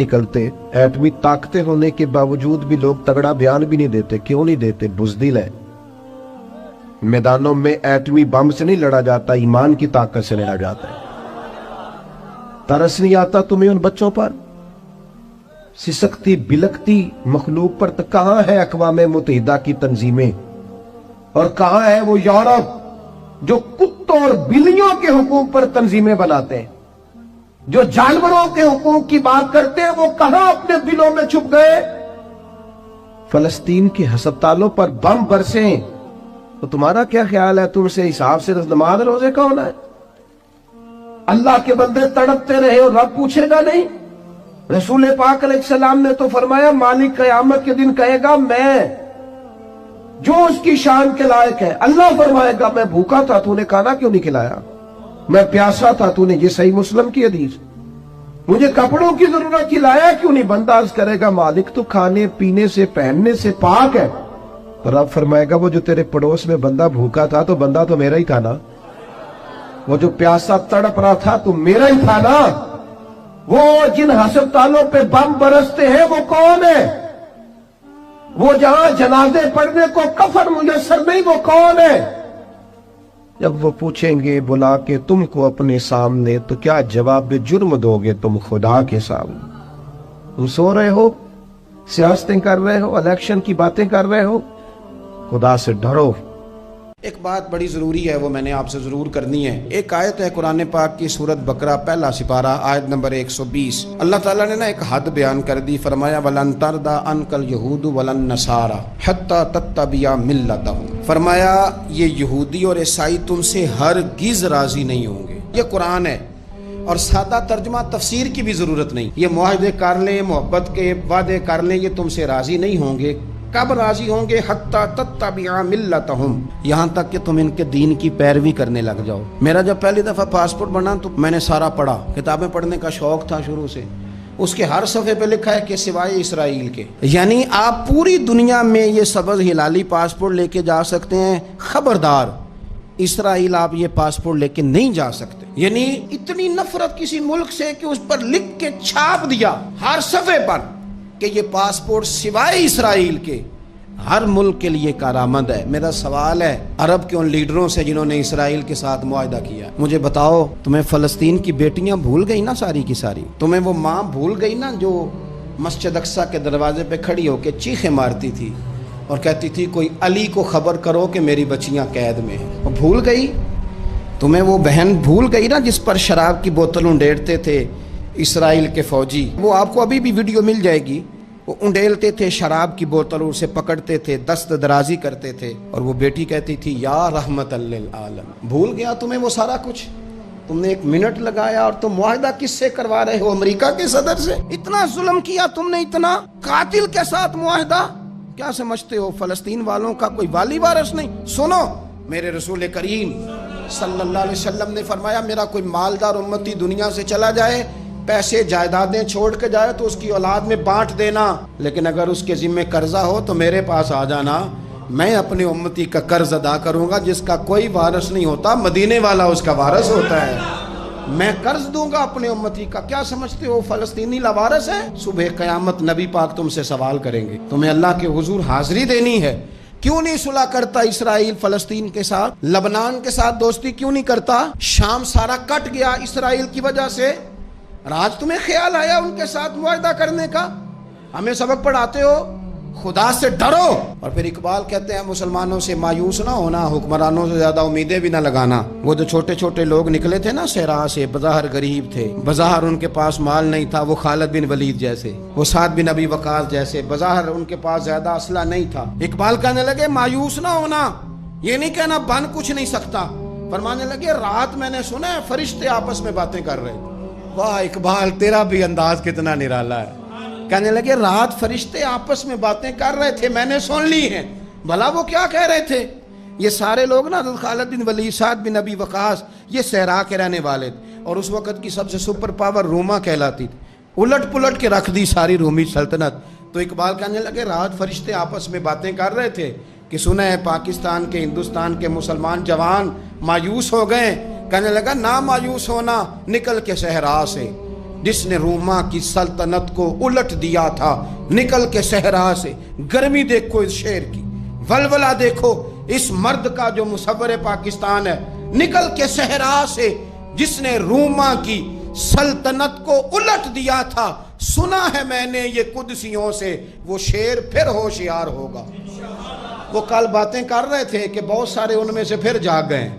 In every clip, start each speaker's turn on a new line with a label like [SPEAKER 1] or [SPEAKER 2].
[SPEAKER 1] निकलते। एटमी ताकतें होने के बावजूद भी लोग तगड़ा बयान भी नहीं देते। क्यों नहीं देते? बुज़दिल है। मैदानों में एटमी बम से नहीं लड़ा जाता, ईमान की ताकत से लड़ा जाता है। तरस नहीं आता तुम्हें उन बच्चों पर, सिसकती बिलकती मखलूक पर? तो कहां है अक़वाम मुत्तहिदा की तंजीमें, और कहां है वो यूरोप जो कुत्तों और बिल्लियों के हुकूक पर तंजीमें बनाते हैं, जो जानवरों के हुकूक की बात करते हैं? वो कहां अपने दिलों में छुप गए? फलस्तीन के हस्पतालों पर बम बरसे तो तुम्हारा क्या ख्याल है? तुमसे हिसाब से नमाज रोजे कौन है? अल्लाह के बंदे तड़पते रहे और रब पूछेगा नहीं? रसूल पाक अलैहिस्सलाम ने तो फरमाया, मालिक क़यामत के दिन कहेगा, मैं जो उसकी शान के लायक है। अल्लाह फरमाएगा, मैं भूखा था, तूने खाना क्यों नहीं खिलाया? मैं प्यासा था, तूने, ये सही मुस्लिम की हदीस, मुझे कपड़ों की जरूरत थी, लाया क्यों नहीं? बंदा अर्ज करेगा, मालिक तो खाने पीने से पहनने से पाक है। तो रब फरमाएगा, वो जो तेरे पड़ोस में बंदा भूखा था, तो बंदा तो मेरा ही था ना। वो जो प्यासा तड़प रहा था, तो मेरा ही था ना। वो जिन अस्पतालों पे बम बरसते हैं, वो कौन है? वो जहां जनाजे पढ़ने को कफन मुयस्सर नहीं, वो कौन है? जब वो पूछेंगे बुला के तुमको अपने सामने, तो क्या जवाब जुर्म दोगे तुम खुदा के सामने? तुम सो रहे हो, सियासतें कर रहे हो, इलेक्शन की बातें कर रहे हो? खुदा से डरो।
[SPEAKER 2] एक बात बड़ी ज़रूरी है, वो मैंने आपसे ज़रूर करनी है। एक आयत है कुरान पाक की, सूरत बकरा पहला सिपारा आयत नंबर 120। अल्लाह ताला ने ना एक हद बयान कर दी। फरमाया, वलन तरदा अनकल यहूद वलन नसारा हत्ता तत्तबिया मिल्लतहुम। फरमाया, ये यहूदी और ईसाई तुमसे हरगिज़ राजी नहीं होंगे। ये कुरान है, और सादा तर्जुमा तफसीर की भी ज़रूरत नहीं। ये मुआहदे कर लें, मोहब्बत के वादे कर लें, ये तुमसे राजी नहीं होंगे। कब राजी होंगे? हत्ता तत्तबिया मिल्लतहुम, यहाँ तक कि तुम इनके दीन की पैरवी करने लग जाओ। मेरा जब पहली दफ़ा पासपोर्ट बना तो मैंने सारा पढ़ा, किताबें पढ़ने का शौक था शुरू से। उसके हर सफ़े पे लिखा है कि सिवाय इसराइल के, यानी आप पूरी दुनिया में ये सबज हिलाली पासपोर्ट लेके जा सकते हैं, खबरदार इसराइल आप ये पासपोर्ट लेके नहीं जा सकते। यानी इतनी नफरत किसी मुल्क से कि उस पर लिख के छाप दिया हर सफ़े पर कि ये पासपोर्ट सिवाय इसराइल के हर मुल्क के लिए कारामद है। मेरा सवाल है अरब के उन लीडरों से जिन्होंने इसराइल के साथ मुआहदा किया, मुझे बताओ, तुम्हें फलस्तीन की बेटियां भूल गई ना सारी की सारी? तुम्हें वो माँ भूल गई ना जो मस्जिद अक्सा के दरवाजे पे खड़ी होकर चीखें मारती थी और कहती थी, कोई अली को खबर करो कि मेरी बच्चियां कैद में हैं? वो भूल गई? तुम्हें वो बहन भूल गई ना जिस पर शराब की बोतल उंडेलते थे इसराइल के फौजी? वो आपको अभी भी वीडियो मिल जाएगी। वो उंडेलते थे शराब की बोतल, उसे पकड़ते थे, दस्त दराजी करते थे, और वो बेटी कहती थी, या रहमत लिल आलम। भूल गया तुम्हें वो सारा कुछ? तुमने एक मिनट लगाया और तुम मुआहदा किससे करवा रहे हो? अमेरिका के सदर से। इतना जुल्म किया तुमने, इतना कातिल के साथ मुआहदा। क्या समझते हो फलस्तीन वालों का कोई वाली वारिस नहीं? सुनो, मेरे रसूल करीम सल्लल्लाहु अलैहि वसल्लम ने फरमाया, मेरा कोई मालदार उम्मती दुनिया से चला जाए, पैसे जायदादें छोड़ के जाए तो उसकी औलाद में बांट देना, लेकिन अगर उसके जिम्मे कर्जा हो तो मेरे पास आ जाना, मैं अपने उम्मती का कर्ज अदा करूंगा। जिसका कोई वारिस नहीं होता, मदीने वाला उसका वारिस होता है। मैं कर्ज दूंगा अपने उम्मती का। क्या समझते हो फलस्तीनी लावारिस है? सुबह क़यामत नबी पाक तुमसे सवाल करेंगे, तुम्हें अल्लाह के हुजूर हाजिरी देनी है। क्यों नहीं सुलह करता इसराइल फलस्तीन के साथ? लबनान के साथ दोस्ती क्यों नहीं करता? शाम सारा कट गया इसराइल की वजह से। आज तुम्हें ख्याल आया उनके साथ मुआहदा करने का? हमें सबक पढ़ाते हो, खुदा से डरो। और फिर इकबाल कहते हैं, मुसलमानों से मायूस ना होना, हुक्मरानों से ज्यादा उम्मीदें भी ना लगाना। वो जो छोटे छोटे लोग निकले थे ना सहरा से, बज़ाहिर गरीब थे, बज़ाहिर उनके पास माल नहीं था, वो खालिद बिन वलीद जैसे, वो साद बिन अबी वकास जैसे, बज़ाहिर उनके पास ज्यादा असला नहीं था। इकबाल कहने लगे, मायूस ना होना, ये नहीं कहना बन कुछ नहीं सकता। फरमाने लगे, रात मैंने सुना है फरिश्ते आपस में बातें कर रहे थे। वाह इकबाल, तेरा भी अंदाज कितना निराला है। कहने लगे, रात फरिश्ते आपस में बातें कर रहे थे, मैंने सुन ली हैं। भला वो क्या कह रहे थे? ये सारे लोग ना खालिद बिन वलीद, साद बिन अबी वकास, ये सहरा के रहने वाले थे, और उस वक़्त की सबसे सुपर पावर रोमा कहलाती थी। उलट पुलट के रख दी सारी रोमी सल्तनत। तो इकबाल कहने लगे, रात फरिश्ते आपस में बातें कर रहे थे कि सुना है पाकिस्तान के, हिंदुस्तान के मुसलमान जवान मायूस हो गए। कहने लगा, ना मायूस होना, निकल के सहरा से جس نے روما کی سلطنت کو الٹ دیا تھا نکل کے صحرا سے. گرمی دیکھو اس شیر کی, ولولہ دیکھو اس مرد کا جو مصور پاکستان ہے, نکل کے صحرا سے جس نے روما کی سلطنت کو الٹ دیا تھا. سنا ہے میں نے یہ قدسیوں سے, وہ شیر پھر ہوشیار ہوگا. وہ کل باتیں کر رہے تھے کہ بہت سارے ان میں سے پھر جاگ گئے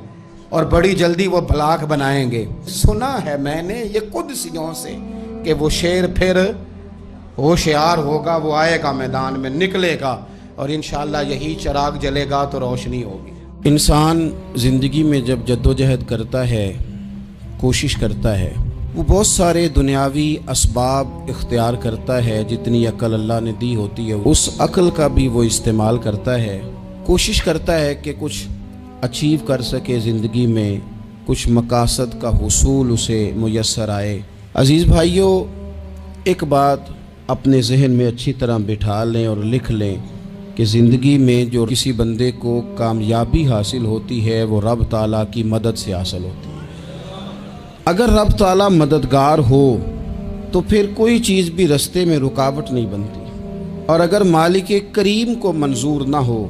[SPEAKER 2] اور بڑی جلدی وہ بلاک بنائیں گے. سنا ہے میں نے یہ قدسیوں سے کہ وہ شیر پھر ہوشیار ہوگا, وہ آئے گا میدان میں, نکلے گا اور انشاءاللہ یہی چراغ جلے گا تو روشنی ہوگی. انسان زندگی میں جب جدوجہد کرتا ہے, کوشش کرتا ہے, وہ بہت سارے دنیاوی اسباب اختیار کرتا ہے. جتنی عقل اللہ نے دی ہوتی ہے اس عقل کا بھی وہ استعمال کرتا ہے, کوشش کرتا ہے کہ کچھ اچیو کر سکے زندگی میں, کچھ مقاصد کا حصول اسے میسر آئے. عزیز بھائیوں, ایک بات اپنے ذہن میں اچھی طرح بٹھا لیں اور لکھ لیں کہ زندگی میں جو کسی بندے کو کامیابی حاصل ہوتی ہے وہ رب تعالیٰ کی مدد سے حاصل ہوتی ہے. اگر رب تعالیٰ مددگار ہو تو پھر کوئی چیز بھی رستے میں رکاوٹ نہیں بنتی, اور اگر مالک کریم کو منظور نہ ہو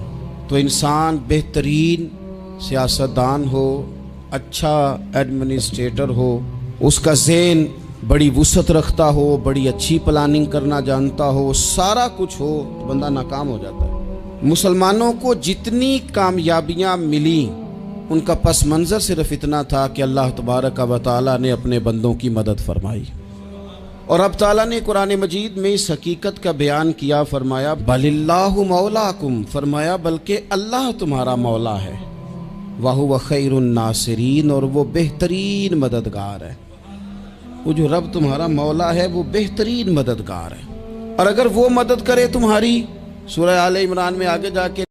[SPEAKER 2] تو انسان بہترین سیاستدان ہو, اچھا ایڈمنسٹریٹر ہو, اس کا ذہن بڑی وسعت رکھتا ہو, بڑی اچھی پلاننگ کرنا جانتا ہو, سارا کچھ ہو, تو بندہ ناکام ہو جاتا ہے. مسلمانوں کو جتنی کامیابیاں ملیں ان کا پس منظر صرف اتنا تھا کہ اللہ تبارک و تعالیٰ نے اپنے بندوں کی مدد فرمائی. اور اب تعالیٰ نے قرآن مجید میں اس حقیقت کا بیان کیا, فرمایا بل اللہ مولاکم, فرمایا بلکہ اللہ تمہارا مولا ہے, وَهُوَ خَيْرُ النَّاصِرِينَ, اور وہ بہترین مددگار ہے. وہ جو رب تمہارا مولا ہے وہ بہترین مددگار ہے, اور اگر وہ مدد کرے تمہاری, سورہ آل عمران میں آگے جا کے